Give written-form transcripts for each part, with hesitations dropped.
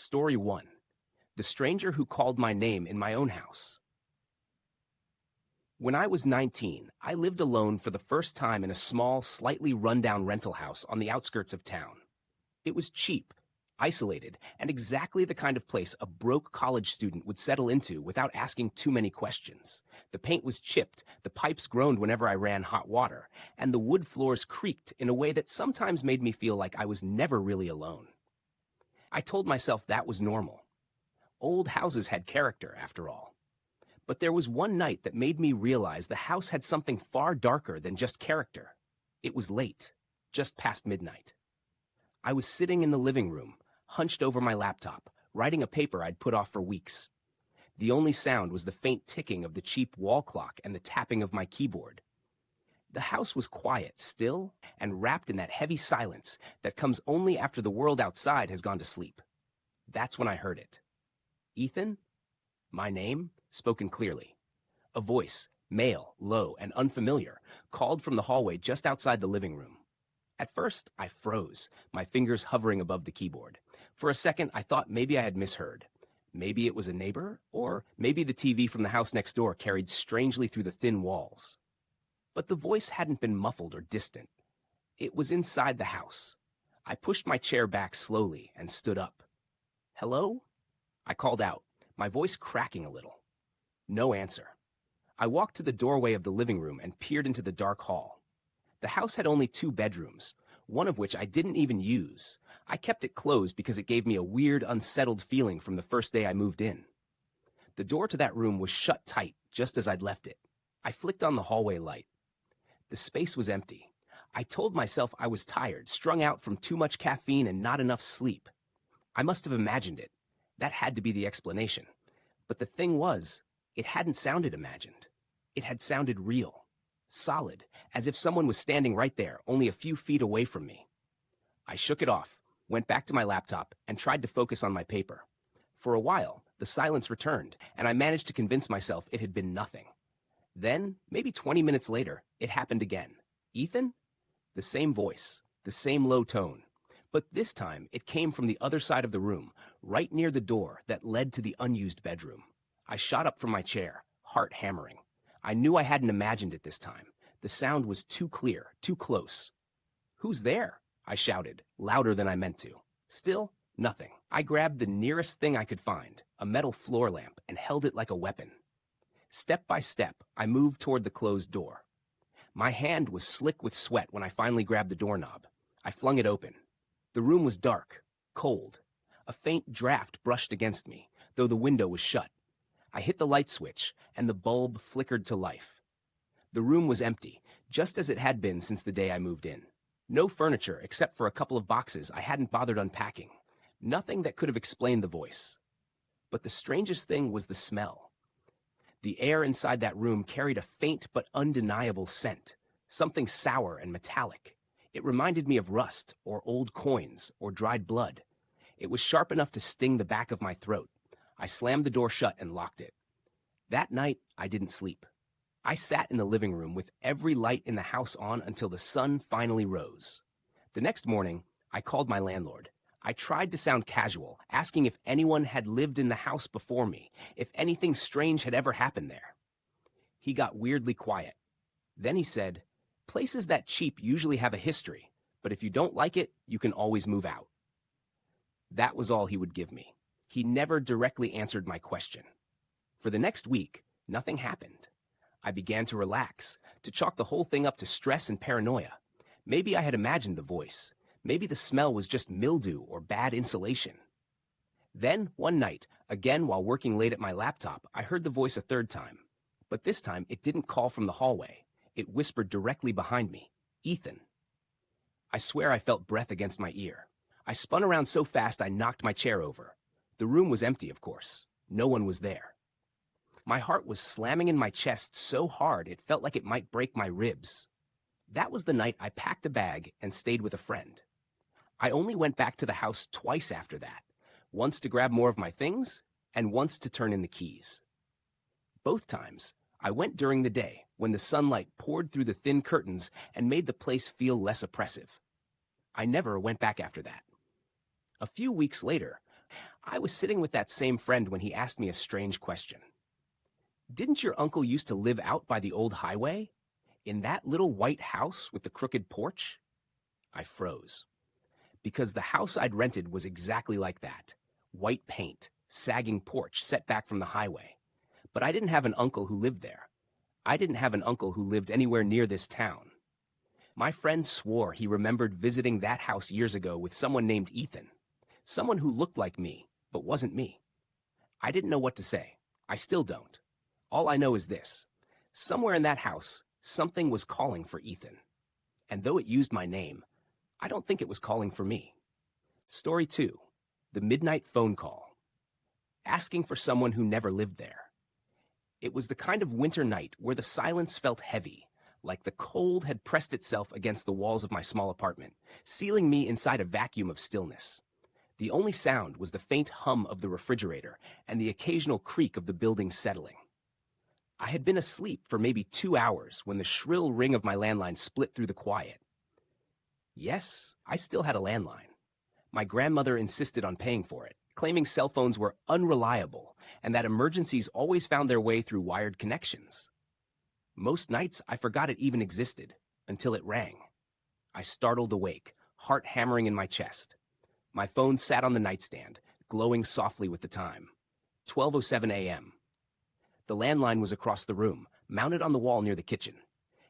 Story 1. The Stranger Who Called My Name in My Own House. When I was 19, I lived alone for the first time in a small, slightly run-down rental house on the outskirts of town. It was cheap, isolated, and exactly the kind of place a broke college student would settle into without asking too many questions. The paint was chipped, the pipes groaned whenever I ran hot water, and the wood floors creaked in a way that sometimes made me feel like I was never really alone. I told myself that was normal. Old houses had character, after all. But there was one night that made me realize the house had something far darker than just character. It was late, just past midnight. I was sitting in the living room, hunched over my laptop, writing a paper I'd put off for weeks. The only sound was the faint ticking of the cheap wall clock and the tapping of my keyboard. The house was quiet, still, and wrapped in that heavy silence that comes only after the world outside has gone to sleep. That's when I heard it. Ethan? My name, spoken clearly. A voice, male, low, and unfamiliar, called from the hallway just outside the living room. At first, I froze, my fingers hovering above the keyboard. For a second, I thought maybe I had misheard. Maybe it was a neighbor, or maybe the TV from the house next door carried strangely through the thin walls. But the voice hadn't been muffled or distant. It was inside the house. I pushed my chair back slowly and stood up. "Hello?" I called out, my voice cracking a little. No answer. I walked to the doorway of the living room and peered into the dark hall. The house had only 2 bedrooms, one of which I didn't even use. I kept it closed because it gave me a weird, unsettled feeling from the first day I moved in. The door to that room was shut tight, just as I'd left it. I flicked on the hallway light. The space was empty. I told myself I was tired, strung out from too much caffeine and not enough sleep. I must have imagined it. That had to be the explanation. But the thing was, it hadn't sounded imagined. It had sounded real, solid, as if someone was standing right there, only a few feet away from me. I shook it off, went back to my laptop, and tried to focus on my paper. For a while, the silence returned, and I managed to convince myself it had been nothing. Then, maybe 20 minutes later, it happened again. Ethan? The same voice, the same low tone. But this time, it came from the other side of the room, right near the door that led to the unused bedroom. I shot up from my chair, heart hammering. I knew I hadn't imagined it this time. The sound was too clear, too close. "Who's there?" I shouted, louder than I meant to. Still, nothing. I grabbed the nearest thing I could find, a metal floor lamp, and held it like a weapon. Step by step, I moved toward the closed door. My hand was slick with sweat when I finally grabbed the doorknob. I flung it open. The room was dark, cold. A faint draft brushed against me, though the window was shut. I hit the light switch, and the bulb flickered to life. The room was empty, just as it had been since the day I moved in. No furniture except for a couple of boxes I hadn't bothered unpacking. Nothing that could have explained the voice. But the strangest thing was the smell. The air inside that room carried a faint but undeniable scent, something sour and metallic. It reminded me of rust, or old coins, or dried blood. It was sharp enough to sting the back of my throat. I slammed the door shut and locked it. That night, I didn't sleep. I sat in the living room with every light in the house on until the sun finally rose. The next morning, I called my landlord. I tried to sound casual, asking if anyone had lived in the house before me, if anything strange had ever happened there. He got weirdly quiet. Then he said, "Places that cheap usually have a history, but if you don't like it, you can always move out." That was all he would give me. He never directly answered my question. For the next week, nothing happened. I began to relax, to chalk the whole thing up to stress and paranoia. Maybe I had imagined the voice. Maybe the smell was just mildew or bad insulation. Then, one night, again while working late at my laptop, I heard the voice a third time. But this time, it didn't call from the hallway. It whispered directly behind me, "Ethan." I swear I felt breath against my ear. I spun around so fast I knocked my chair over. The room was empty, of course. No one was there. My heart was slamming in my chest so hard it felt like it might break my ribs. That was the night I packed a bag and stayed with a friend. I only went back to the house twice after that, once to grab more of my things and once to turn in the keys. Both times, I went during the day when the sunlight poured through the thin curtains and made the place feel less oppressive. I never went back after that. A few weeks later, I was sitting with that same friend when he asked me a strange question. Didn't your uncle used to live out by the old highway? In that little white house with the crooked porch? I froze. Because the house I'd rented was exactly like that. White paint, sagging porch set back from the highway. But I didn't have an uncle who lived there. I didn't have an uncle who lived anywhere near this town. My friend swore he remembered visiting that house years ago with someone named Ethan. Someone who looked like me, but wasn't me. I didn't know what to say. I still don't. All I know is this. Somewhere in that house, something was calling for Ethan. And though it used my name, I don't think it was calling for me. Story 2. The midnight phone call. Asking for someone who never lived there. It was the kind of winter night where the silence felt heavy, like the cold had pressed itself against the walls of my small apartment, sealing me inside a vacuum of stillness. The only sound was the faint hum of the refrigerator and the occasional creak of the building settling. I had been asleep for maybe 2 hours when the shrill ring of my landline split through the quiet. Yes, I still had a landline. My grandmother insisted on paying for it, claiming cell phones were unreliable and that emergencies always found their way through wired connections. Most nights I forgot it even existed, until it rang. I startled awake, heart hammering in my chest. My phone sat on the nightstand, glowing softly with the time. 12:07 a.m. The landline was across the room, mounted on the wall near the kitchen.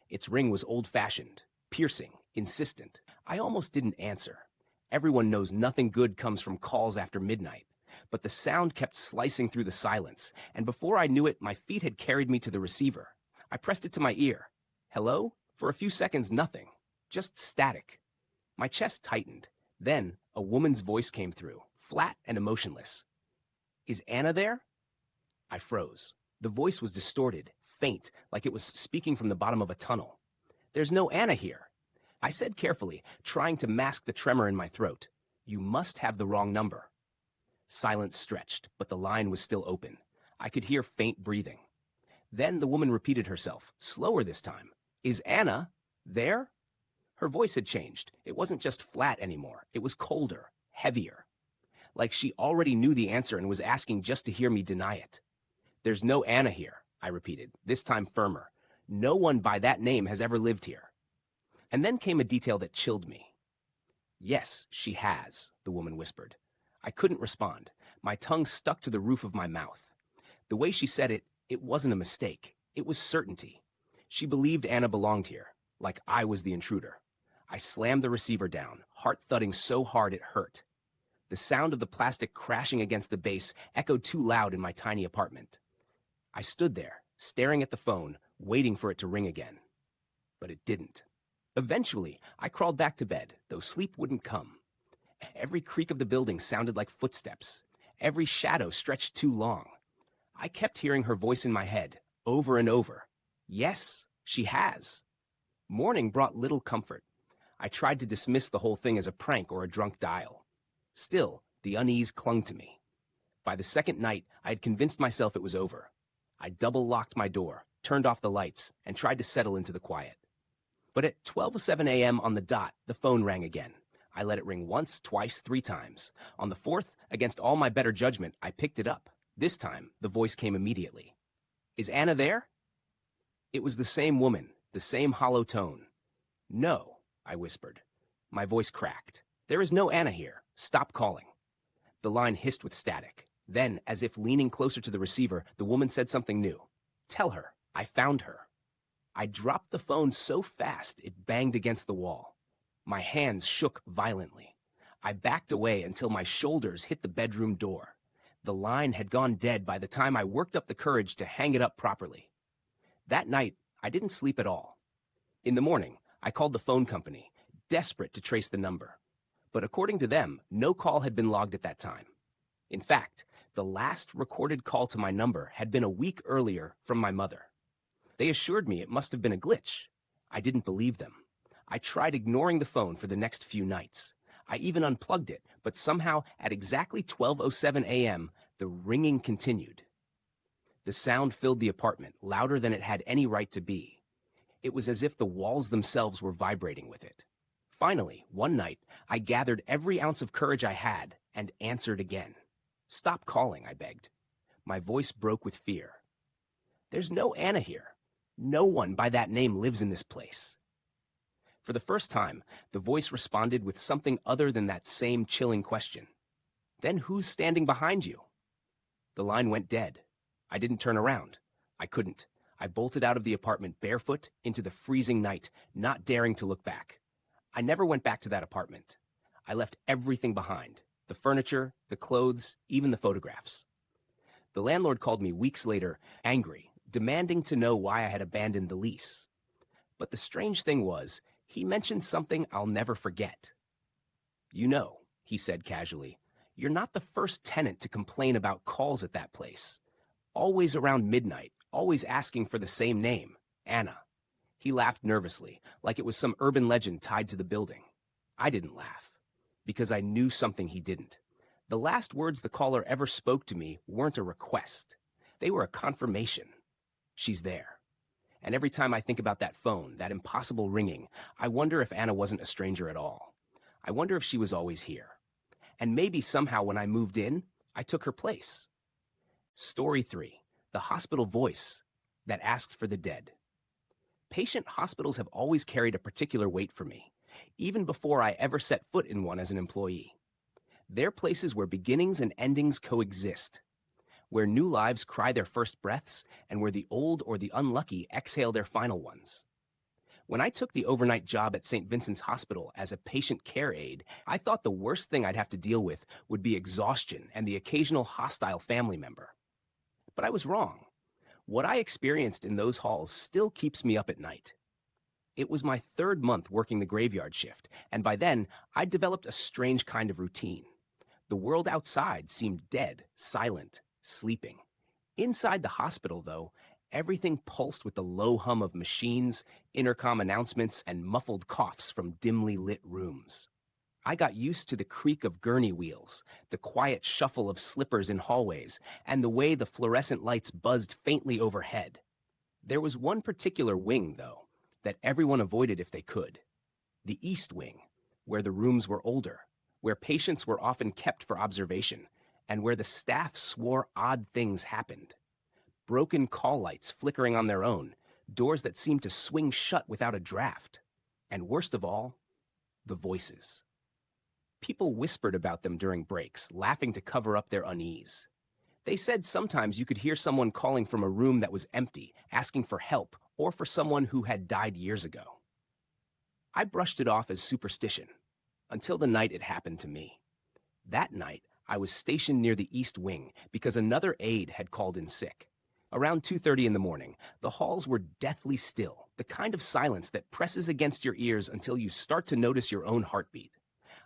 Its ring was old-fashioned, piercing, insistent. I almost didn't answer. Everyone knows nothing good comes from calls after midnight. But the sound kept slicing through the silence, and before I knew it, my feet had carried me to the receiver. I pressed it to my ear. Hello? For a few seconds, nothing. Just static. My chest tightened. Then, a woman's voice came through, flat and emotionless. Is Anna there? I froze. The voice was distorted, faint, like it was speaking from the bottom of a tunnel. There's no Anna here. I said carefully, trying to mask the tremor in my throat. You must have the wrong number. Silence stretched, but the line was still open. I could hear faint breathing. Then the woman repeated herself, slower this time. Is Anna there? Her voice had changed. It wasn't just flat anymore. It was colder, heavier. Like she already knew the answer and was asking just to hear me deny it. There's no Anna here, I repeated, this time firmer. No one by that name has ever lived here. And then came a detail that chilled me. Yes, she has, the woman whispered. I couldn't respond. My tongue stuck to the roof of my mouth. The way she said it, it wasn't a mistake. It was certainty. She believed Anna belonged here, like I was the intruder. I slammed the receiver down, heart thudding so hard it hurt. The sound of the plastic crashing against the base echoed too loud in my tiny apartment. I stood there, staring at the phone, waiting for it to ring again. But it didn't. Eventually, I crawled back to bed, though sleep wouldn't come. Every creak of the building sounded like footsteps. Every shadow stretched too long. I kept hearing her voice in my head, over and over. Yes, she has. Morning brought little comfort. I tried to dismiss the whole thing as a prank or a drunk dial. Still, the unease clung to me. By the second night, I had convinced myself it was over. I double-locked my door, turned off the lights, and tried to settle into the quiet. But at 12:07 a.m. on the dot, the phone rang again. I let it ring once, twice, 3 times. On the 4th, against all my better judgment, I picked it up. This time, the voice came immediately. Is Anna there? It was the same woman, the same hollow tone. No, I whispered. My voice cracked. There is no Anna here. Stop calling. The line hissed with static. Then, as if leaning closer to the receiver, the woman said something new. Tell her, I found her. I dropped the phone so fast it banged against the wall. My hands shook violently. I backed away until my shoulders hit the bedroom door. The line had gone dead by the time I worked up the courage to hang it up properly. That night, I didn't sleep at all. In the morning, I called the phone company, desperate to trace the number. But according to them, no call had been logged at that time. In fact, the last recorded call to my number had been a week earlier from my mother. They assured me it must have been a glitch. I didn't believe them. I tried ignoring the phone for the next few nights. I even unplugged it, but somehow at exactly 12:07 a.m., the ringing continued. The sound filled the apartment, louder than it had any right to be. It was as if the walls themselves were vibrating with it. Finally, one night, I gathered every ounce of courage I had and answered again. Stop calling, I begged. My voice broke with fear. There's no Anna here. No one by that name lives in this place. For the first time, the voice responded with something other than that same chilling question. Then who's standing behind you? The line went dead. I didn't turn around. I couldn't. I bolted out of the apartment barefoot into the freezing night, not daring to look back. I never went back to that apartment. I left everything behind. The furniture, the clothes, even the photographs. The landlord called me weeks later, angry, demanding to know why I had abandoned the lease. But the strange thing was, he mentioned something I'll never forget. You know, he said casually, you're not the first tenant to complain about calls at that place. Always around midnight, always asking for the same name, Anna. He laughed nervously, like it was some urban legend tied to the building. I didn't laugh, because I knew something he didn't. The last words the caller ever spoke to me weren't a request. They were a confirmation. She's there. And every time I think about that phone, that impossible ringing, I wonder if Anna wasn't a stranger at all. I wonder if she was always here. And maybe somehow when I moved in, I took her place. Story 3, the hospital voice that asked for the dead. Patient hospitals have always carried a particular weight for me, even before I ever set foot in one as an employee. They're places where beginnings and endings coexist, where new lives cry their first breaths, and where the old or the unlucky exhale their final ones. When I took the overnight job at St. Vincent's Hospital as a patient care aide, I thought the worst thing I'd have to deal with would be exhaustion and the occasional hostile family member. But I was wrong. What I experienced in those halls still keeps me up at night. It was my 3rd month working the graveyard shift, and by then, I'd developed a strange kind of routine. The world outside seemed dead, silent, sleeping. Inside the hospital, though, everything pulsed with the low hum of machines, intercom announcements, and muffled coughs from dimly lit rooms. I got used to the creak of gurney wheels, the quiet shuffle of slippers in hallways, and the way the fluorescent lights buzzed faintly overhead. There was one particular wing, though, that everyone avoided if they could. The East Wing, where the rooms were older, where patients were often kept for observation, and where the staff swore odd things happened. Broken call lights flickering on their own, doors that seemed to swing shut without a draft. And worst of all, the voices. People whispered about them during breaks, laughing to cover up their unease. They said sometimes you could hear someone calling from a room that was empty, asking for help, or for someone who had died years ago. I brushed it off as superstition, until the night it happened to me. That night, I was stationed near the East Wing because another aide had called in sick. Around 2:30 in the morning, the halls were deathly still, the kind of silence that presses against your ears until you start to notice your own heartbeat.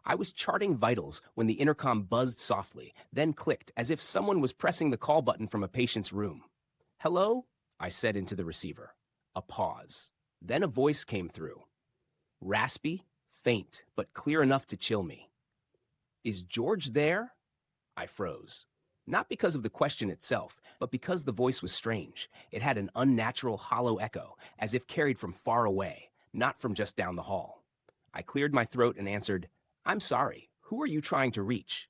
I was charting vitals when the intercom buzzed softly, then clicked as if someone was pressing the call button from a patient's room. "Hello?" I said into the receiver. A pause. Then a voice came through. Raspy, faint, but clear enough to chill me. "Is George there?" I froze. Not because of the question itself, but because the voice was strange. It had an unnatural, hollow echo, as if carried from far away, not from just down the hall. I cleared my throat and answered, "I'm sorry, who are you trying to reach?"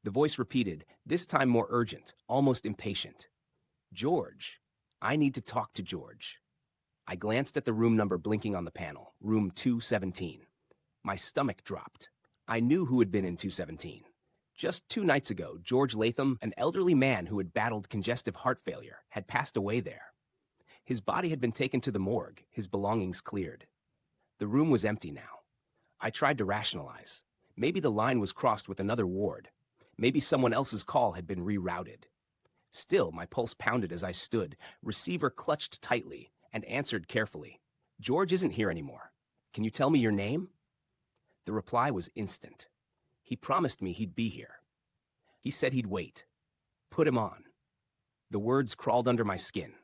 The voice repeated, this time more urgent, almost impatient. "George. I need to talk to George." I glanced at the room number blinking on the panel, room 217. My stomach dropped. I knew who had been in 217. Just 2 nights ago, George Latham, an elderly man who had battled congestive heart failure, had passed away there. His body had been taken to the morgue, his belongings cleared. The room was empty now. I tried to rationalize. Maybe the line was crossed with another ward. Maybe someone else's call had been rerouted. Still, my pulse pounded as I stood, receiver clutched tightly, and answered carefully. "George isn't here anymore. Can you tell me your name?" The reply was instant. He promised me he'd be here. He said he'd wait. Put him on. The words crawled under my skin.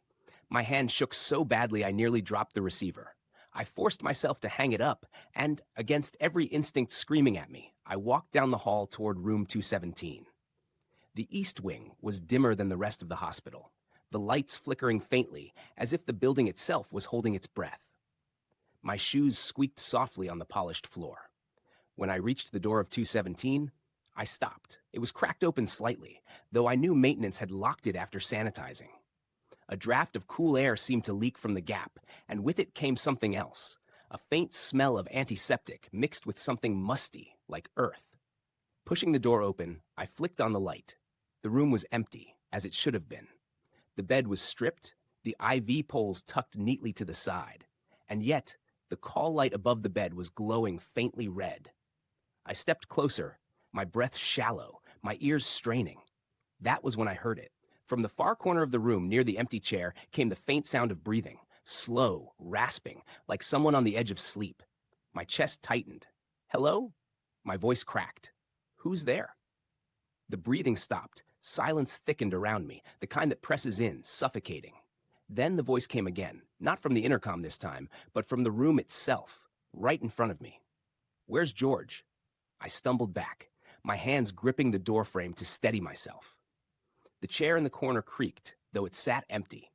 My hand shook so badly I nearly dropped the receiver. I forced myself to hang it up, and, against every instinct screaming at me, I walked down the hall toward room 217. The East Wing was dimmer than the rest of the hospital, the lights flickering faintly, as if the building itself was holding its breath. My shoes squeaked softly on the polished floor. When I reached the door of 217, I stopped. It was cracked open slightly, though I knew maintenance had locked it after sanitizing. A draft of cool air seemed to leak from the gap, and with it came something else, a faint smell of antiseptic mixed with something musty, like earth. Pushing the door open, I flicked on the light. The room was empty, as it should have been. The bed was stripped, the IV poles tucked neatly to the side, and yet the call light above the bed was glowing faintly red. I stepped closer, my breath shallow, my ears straining. That was when I heard it. From the far corner of the room near the empty chair came the faint sound of breathing, slow, rasping, like someone on the edge of sleep. My chest tightened. Hello? My voice cracked. Who's there? The breathing stopped. Silence thickened around me, the kind that presses in, suffocating. Then the voice came again, not from the intercom this time, but from the room itself, right in front of me. Where's George? I stumbled back, my hands gripping the doorframe to steady myself. The chair in the corner creaked, though it sat empty.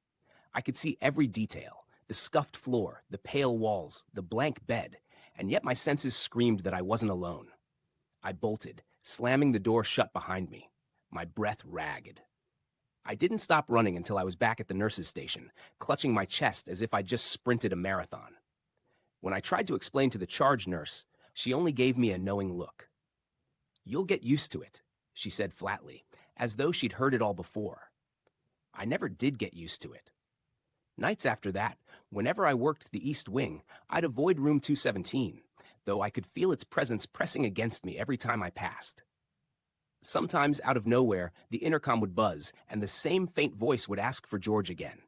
I could see every detail, the scuffed floor, the pale walls, the blank bed, and yet my senses screamed that I wasn't alone. I bolted, slamming the door shut behind me, my breath ragged. I didn't stop running until I was back at the nurse's station, clutching my chest as if I'd just sprinted a marathon. When I tried to explain to the charge nurse, she only gave me a knowing look. "You'll get used to it," she said flatly, as though she'd heard it all before. I never did get used to it. Nights after that, whenever I worked the East Wing, I'd avoid room 217, though I could feel its presence pressing against me every time I passed. Sometimes, out of nowhere, the intercom would buzz, and the same faint voice would ask for George again.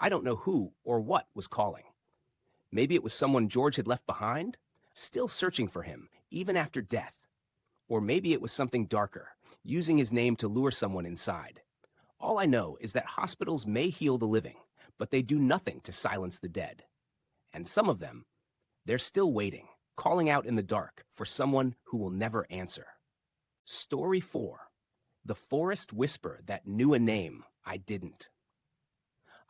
I don't know who or what was calling. Maybe it was someone George had left behind, still searching for him, even after death. Or maybe it was something darker, using his name to lure someone inside. All I know is that hospitals may heal the living, but they do nothing to silence the dead. And some of them, they're still waiting, calling out in the dark for someone who will never answer. Story 4. The Forest Whisper That Knew a Name I Didn't.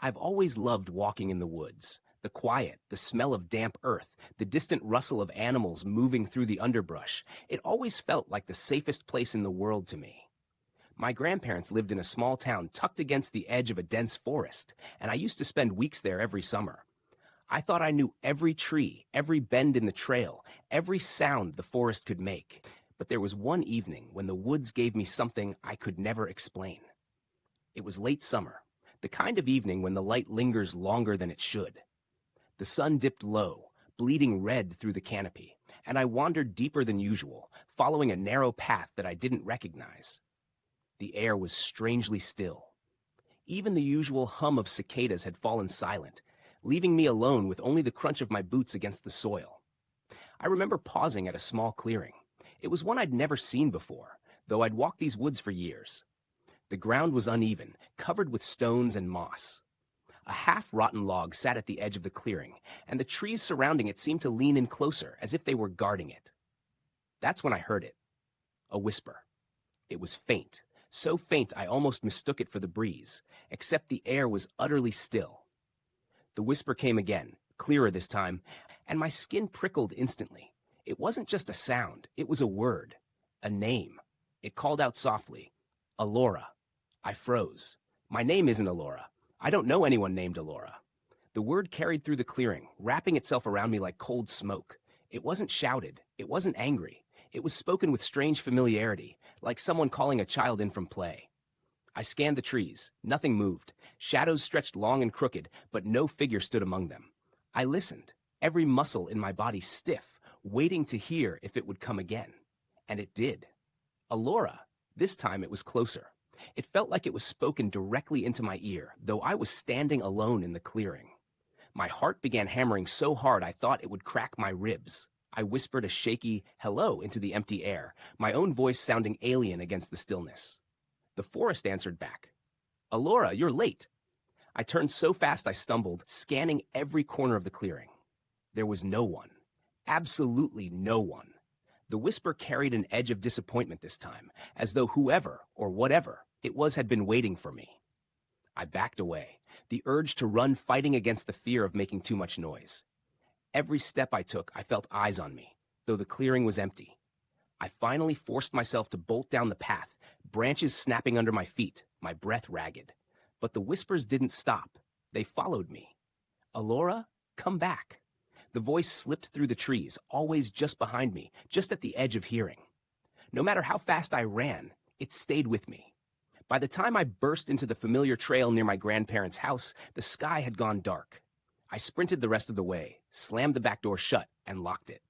I've always loved walking in the woods. The quiet, the smell of damp earth, the distant rustle of animals moving through the underbrush. It always felt like the safest place in the world to me. My grandparents lived in a small town tucked against the edge of a dense forest, and I used to spend weeks there every summer. I thought I knew every tree, every bend in the trail, every sound the forest could make. But there was one evening when the woods gave me something I could never explain. It was late summer, the kind of evening when the light lingers longer than it should. The sun dipped low, bleeding red through the canopy, and I wandered deeper than usual, following a narrow path that I didn't recognize. The air was strangely still. Even the usual hum of cicadas had fallen silent, leaving me alone with only the crunch of my boots against the soil. I remember pausing at a small clearing. It was one I'd never seen before, though I'd walked these woods for years. The ground was uneven, covered with stones and moss. A half-rotten log sat at the edge of the clearing, and the trees surrounding it seemed to lean in closer, as if they were guarding it. That's when I heard it. A whisper. It was faint, so faint I almost mistook it for the breeze, except the air was utterly still. The whisper came again, clearer this time, and my skin prickled instantly. It wasn't just a sound, it was a word, a name. It called out softly, "Alora." I froze. My name isn't Alora. I don't know anyone named Alora. The word carried through the clearing, wrapping itself around me like cold smoke. It wasn't shouted. It wasn't angry. It was spoken with strange familiarity, like someone calling a child in from play. I scanned the trees. Nothing moved. Shadows stretched long and crooked, but no figure stood among them. I listened, every muscle in my body stiff, waiting to hear if it would come again. And it did. Alora. This time it was closer. It felt like it was spoken directly into my ear, though I was standing alone in the clearing. My heart began hammering so hard I thought it would crack my ribs. I whispered a shaky hello into the empty air, my own voice sounding alien against the stillness. The forest answered back. "Alora, you're late." I turned so fast I stumbled, scanning every corner of the clearing. There was no one. Absolutely no one. The whisper carried an edge of disappointment this time, as though whoever, or whatever, it was had been waiting for me. I backed away, the urge to run fighting against the fear of making too much noise. Every step I took, I felt eyes on me, though the clearing was empty. I finally forced myself to bolt down the path, branches snapping under my feet, my breath ragged. But the whispers didn't stop. They followed me. Alora, come back. The voice slipped through the trees, always just behind me, just at the edge of hearing. No matter how fast I ran, it stayed with me. By the time I burst into the familiar trail near my grandparents' house, the sky had gone dark. I sprinted the rest of the way, slammed the back door shut, and locked it.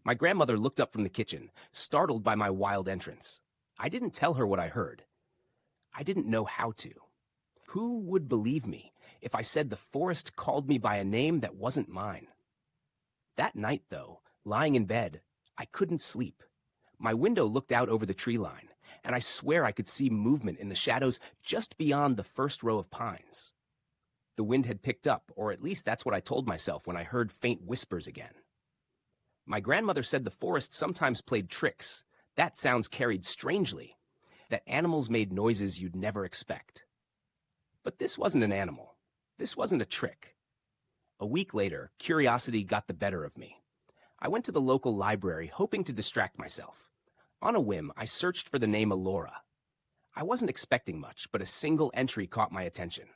My grandmother looked up from the kitchen, startled by my wild entrance. I didn't tell her what I heard. I didn't know how to. Who would believe me if I said the forest called me by a name that wasn't mine? That night, though, lying in bed, I couldn't sleep. My window looked out over the tree line, and I swear I could see movement in the shadows just beyond the first row of pines. The wind had picked up, or at least that's what I told myself when I heard faint whispers again. My grandmother said the forest sometimes played tricks. That sounds carried strangely, that animals made noises you'd never expect. But this wasn't an animal. This wasn't a trick. A week later, curiosity got the better of me. I went to the local library, hoping to distract myself. On a whim, I searched for the name Alora. I wasn't expecting much, but a single entry caught my attention.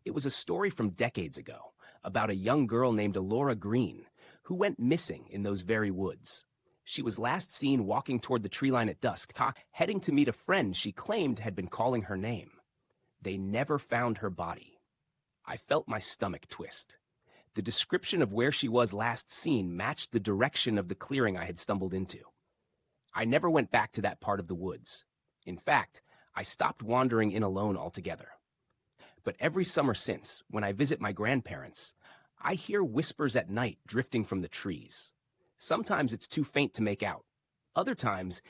It was a story from decades ago, about a young girl named Alora Green, who went missing in those very woods. She was last seen walking toward the tree line at dusk, heading to meet a friend she claimed had been calling her name. They never found her body. I felt my stomach twist. The description of where she was last seen matched the direction of the clearing I had stumbled into. I never went back to that part of the woods. In fact, I stopped wandering in alone altogether. But every summer since, when I visit my grandparents, I hear whispers at night drifting from the trees. Sometimes it's too faint to make out. Other times,